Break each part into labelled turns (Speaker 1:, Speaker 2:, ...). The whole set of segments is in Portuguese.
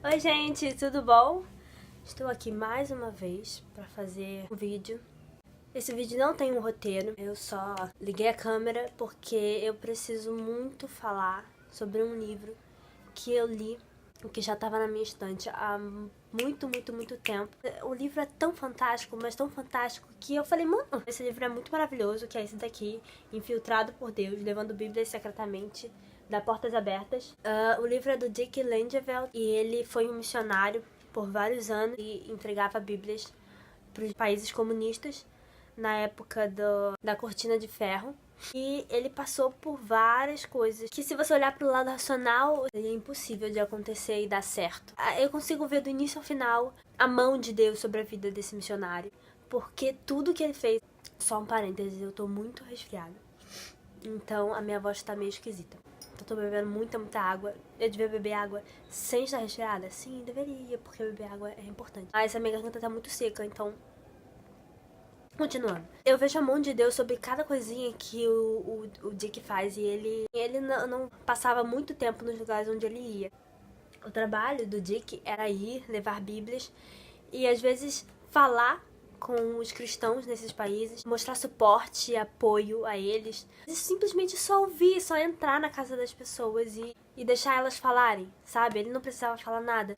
Speaker 1: Oi gente, tudo bom? Estou aqui mais uma vez para fazer um vídeo. Esse vídeo não tem um roteiro, eu só liguei a câmera porque eu preciso muito falar sobre um livro que eu li, que já estava na minha estante há muito tempo. O livro é tão fantástico, mas tão fantástico, que eu falei, mano, esse livro é muito maravilhoso, que é esse daqui, Infiltrado por Deus, levando Bíblia secretamente da Portas Abertas. O livro é do Dick Langeveld e ele foi um missionário por vários anos e entregava Bíblias para os países comunistas na época da Cortina de Ferro. E ele passou por várias coisas que, se você olhar pro lado racional, é impossível de acontecer e dar certo. Eu consigo ver do início ao final a mão de Deus sobre a vida desse missionário, porque tudo que ele fez... Só um parênteses, eu tô muito resfriada, então a minha voz tá meio esquisita. Eu tô bebendo muita água. Eu devia beber água sem estar resfriada? Sim, deveria, porque beber água é importante. Mas a minha garganta tá muito seca, então... Continuando. Eu vejo a mão de Deus sobre cada coisinha que o Dick faz. E ele não passava muito tempo nos lugares onde ele ia. O trabalho do Dick era ir, levar Bíblias e às vezes falar com os cristãos nesses países, mostrar suporte e apoio a eles. Simplesmente só ouvir, só entrar na casa das pessoas e deixar elas falarem, sabe? Ele não precisava falar nada.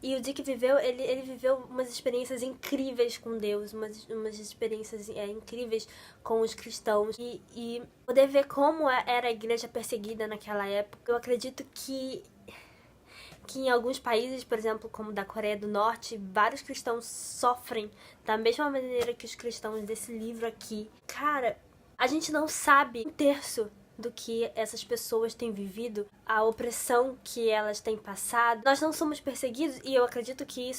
Speaker 1: E o Dick viveu, ele viveu umas experiências incríveis com Deus, umas experiências incríveis com os cristãos. E poder ver como era a igreja perseguida naquela época. Eu acredito que em alguns países, por exemplo, como da Coreia do Norte, vários cristãos sofrem da mesma maneira que os cristãos desse livro aqui. Cara, a gente não sabe um terço do que essas pessoas têm vivido, a opressão que elas têm passado. Nós não somos perseguidos, e eu acredito que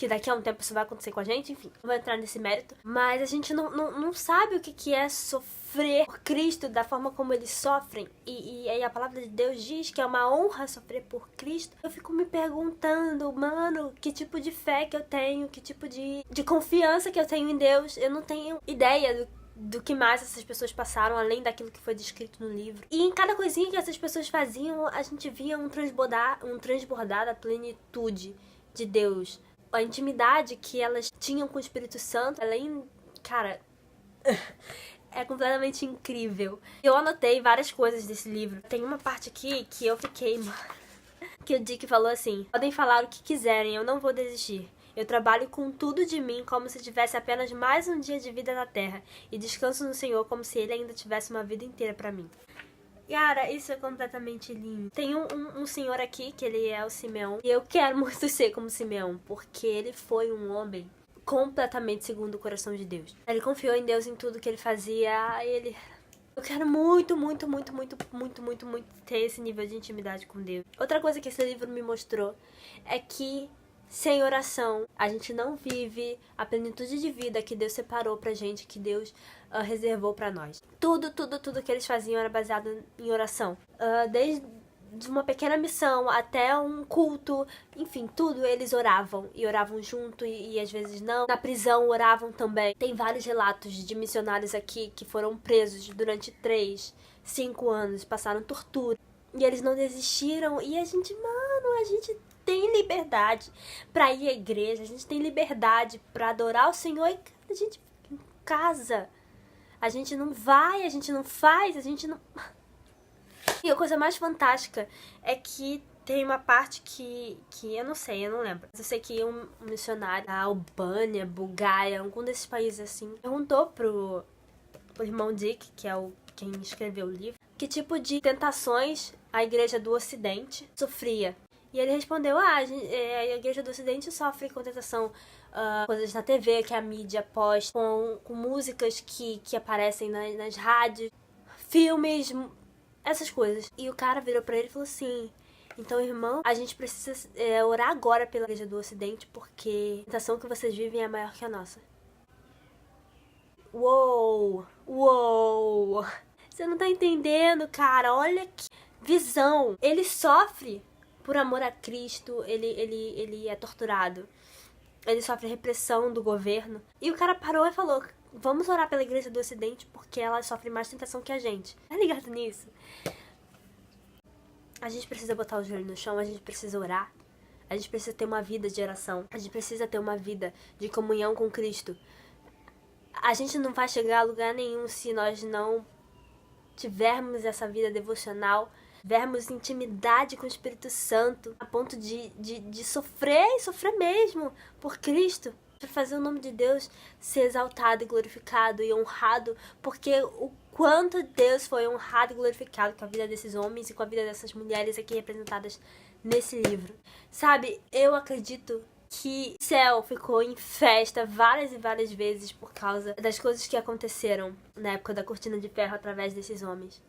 Speaker 1: daqui a um tempo isso vai acontecer com a gente, enfim, não vou entrar nesse mérito, mas a gente não sabe o que é sofrer por Cristo da forma como eles sofrem, e aí a palavra de Deus diz que é uma honra sofrer por Cristo. Eu fico me perguntando, mano, que tipo de fé que eu tenho, que tipo de confiança que eu tenho em Deus. Eu não tenho ideia do que mais essas pessoas passaram, além daquilo que foi descrito no livro. E em cada coisinha que essas pessoas faziam, a gente via um transbordar da plenitude de Deus. A intimidade que elas tinham com o Espírito Santo, além... Cara... é completamente incrível. Eu anotei várias coisas desse livro. Tem uma parte aqui que eu fiquei... que o Dick falou assim: podem falar o que quiserem, eu não vou desistir. Eu trabalho com tudo de mim como se tivesse apenas mais um dia de vida na Terra e descanso no Senhor como se Ele ainda tivesse uma vida inteira pra mim. Cara, isso é completamente lindo. Tem um senhor aqui, que ele é o Simeão, e eu quero muito ser como Simeão, porque ele foi um homem completamente segundo o coração de Deus. Ele confiou em Deus em tudo que ele fazia, eu quero muito ter esse nível de intimidade com Deus. Outra coisa que esse livro me mostrou é que sem oração, a gente não vive a plenitude de vida que Deus separou pra gente, que Deus reservou pra nós. Tudo que eles faziam era baseado em oração. Desde uma pequena missão até um culto, enfim, tudo eles oravam. E oravam junto e às vezes não. Na prisão oravam também. Tem vários relatos de missionários aqui que foram presos durante 3, 5 anos, passaram tortura. E eles não desistiram. E a gente tem liberdade pra ir à igreja, a gente tem liberdade pra adorar o Senhor, e a gente fica em casa. A gente não vai, a gente não faz, a gente não... E a coisa mais fantástica é que tem uma parte que eu não sei, eu não lembro. Mas eu sei que um missionário da Albânia, Bulgária, algum desses países assim, perguntou pro irmão Dick, que é quem escreveu o livro, que tipo de tentações a igreja do Ocidente sofria. E ele respondeu, a igreja do Ocidente sofre com tentação, coisas na TV que a mídia posta, com músicas que aparecem nas rádios, filmes, essas coisas. E o cara virou pra ele e falou assim: então, irmão, a gente precisa orar agora pela igreja do Ocidente, porque a tentação que vocês vivem é maior que a nossa. Uou! Você não tá entendendo, cara. Olha que visão. Ele sofre por amor a Cristo, ele é torturado, ele sofre repressão do governo. E o cara parou e falou: vamos orar pela igreja do Ocidente, porque ela sofre mais tentação que a gente. Tá ligado nisso? A gente precisa botar o joelho no chão, a gente precisa orar, A gente precisa ter uma vida de oração. A gente precisa ter uma vida de comunhão com Cristo. A gente não vai chegar a lugar nenhum se nós não tivermos essa vida devocional, tivermos intimidade com o Espírito Santo, a ponto de sofrer e sofrer mesmo por Cristo, para fazer o nome de Deus ser exaltado e glorificado e honrado, porque o quanto Deus foi honrado e glorificado com a vida desses homens e com a vida dessas mulheres aqui representadas nesse livro. Sabe, eu acredito que o céu ficou em festa várias e várias vezes por causa das coisas que aconteceram na época da Cortina de Ferro através desses homens.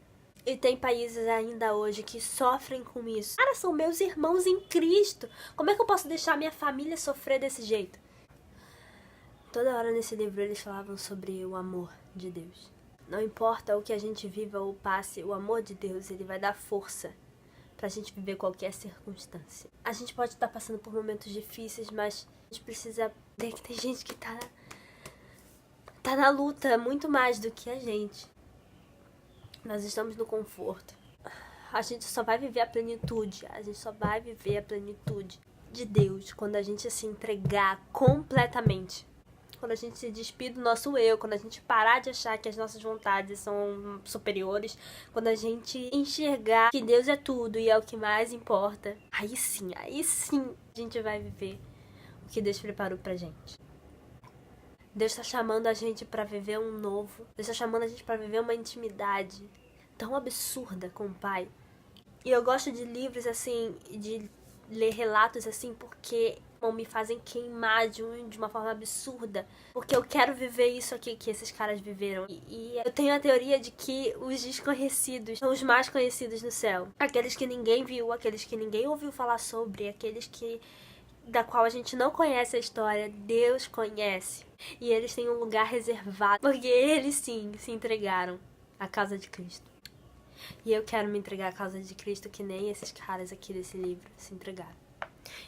Speaker 1: E tem países ainda hoje que sofrem com isso. Cara, são meus irmãos em Cristo. Como é que eu posso deixar minha família sofrer desse jeito? Toda hora nesse livro eles falavam sobre o amor de Deus. Não importa o que a gente viva ou passe, o amor de Deus, ele vai dar força pra gente viver qualquer circunstância. A gente pode estar passando por momentos difíceis, mas a gente precisa ver que tem gente que tá na luta muito mais do que a gente. Nós estamos no conforto. A gente só vai viver a plenitude. A gente só vai viver a plenitude de Deus quando a gente se entregar completamente. Quando a gente se despir do nosso eu, quando a gente parar de achar que as nossas vontades são superiores, quando a gente enxergar que Deus é tudo e é o que mais importa, aí sim a gente vai viver o que Deus preparou pra gente. Deus tá chamando a gente pra viver um novo. Deus tá chamando a gente pra viver uma intimidade tão absurda com o Pai. E eu gosto de livros assim, de ler relatos assim, porque me fazem queimar de uma forma absurda. Porque eu quero viver isso aqui que esses caras viveram. E eu tenho a teoria de que os desconhecidos são os mais conhecidos no céu. Aqueles que ninguém viu, aqueles que ninguém ouviu falar sobre, aqueles da qual a gente não conhece a história, Deus conhece. E eles têm um lugar reservado, porque eles sim se entregaram à causa de Cristo. E eu quero me entregar à causa de Cristo que nem esses caras aqui desse livro se entregaram.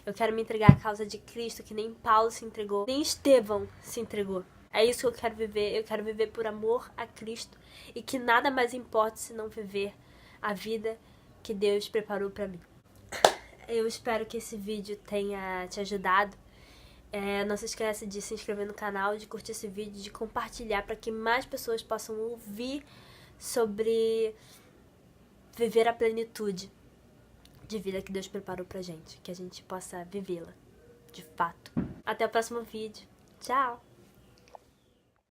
Speaker 1: Eu quero me entregar à causa de Cristo que nem Paulo se entregou, nem Estevão se entregou. É isso que eu quero viver. Eu quero viver por amor a Cristo e que nada mais importa se não viver a vida que Deus preparou pra mim. Eu espero que esse vídeo tenha te ajudado. Não se esqueça de se inscrever no canal, de curtir esse vídeo, de compartilhar para que mais pessoas possam ouvir sobre viver a plenitude de vida que Deus preparou pra gente, que a gente possa vivê-la de fato. Até o próximo vídeo. Tchau!